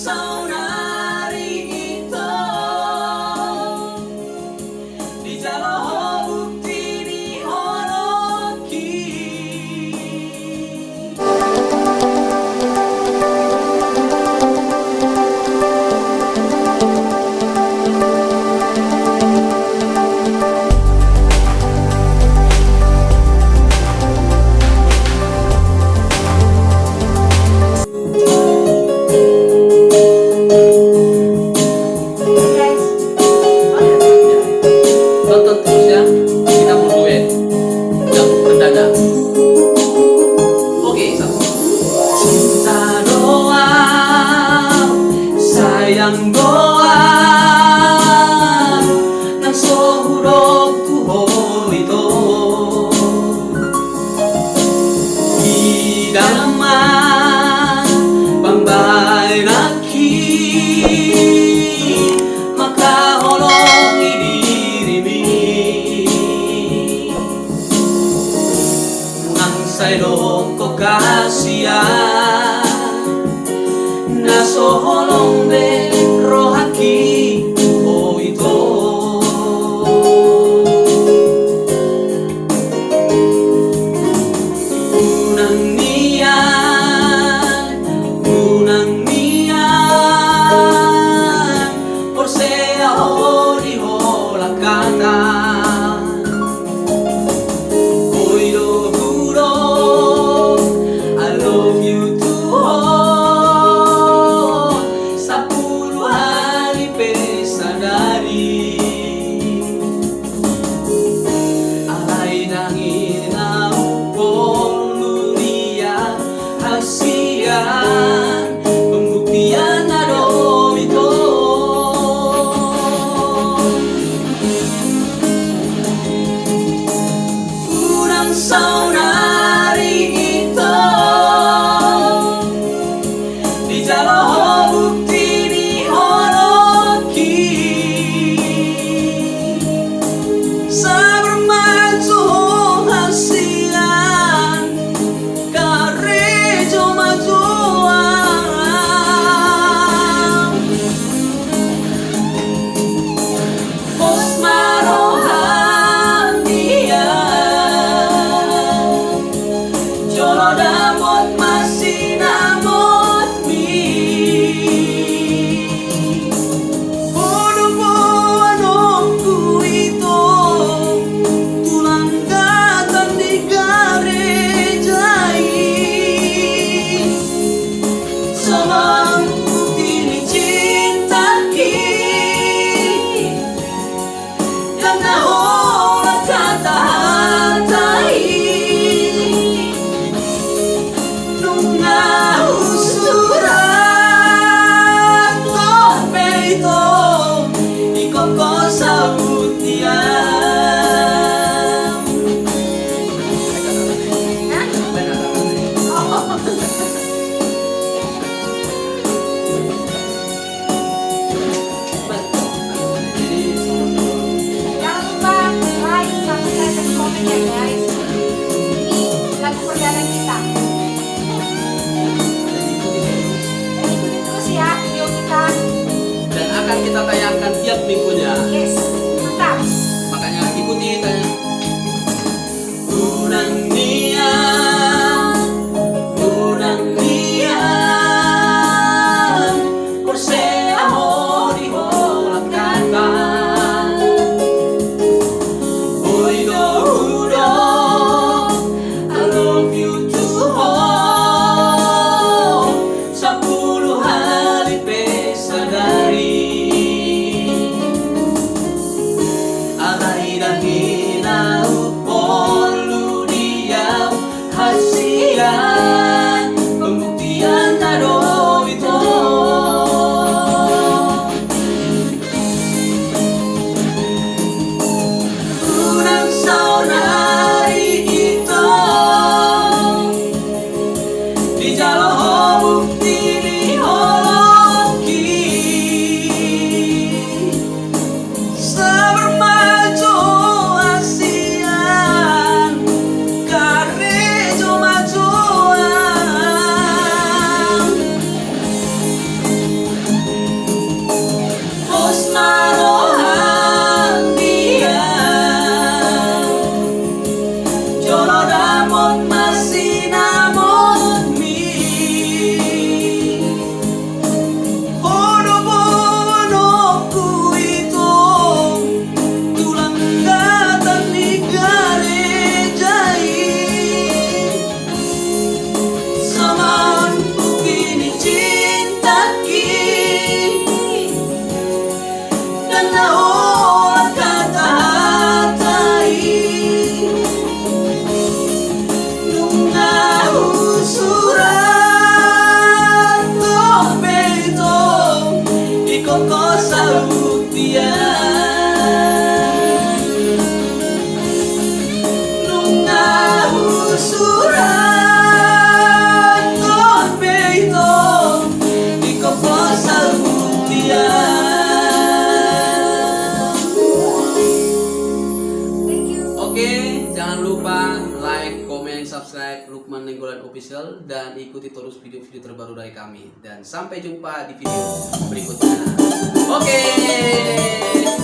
saunari ito di jalo bukti ni horoki. Tonton terus ya, kita mau duet yang mendadak. Oke, satu. Cinta doang, sayang doang, nang sohurok tuho ito. Hidalaman, pambay naki, makaholongi sayrong ko kasiya nasoholong de rohaki o ito. Unang niyan por sea hori holakata pembuktian adom itu. Unang saunari ito di jalo bukti ni horoki sa bermaju hasian karejo majuan pos marohan dia jolo damot masih namot mi bodoh anongku itu tulang datang di garejai solang bukti ni cinta ki yang naholat kata hatai nunga usuran tope ito ikoko sa mutian. lupa like, comment, subscribe Lukman Nenggolan Official dan ikuti terus video-video terbaru dari kami. Dan sampai jumpa di video berikutnya. Oke.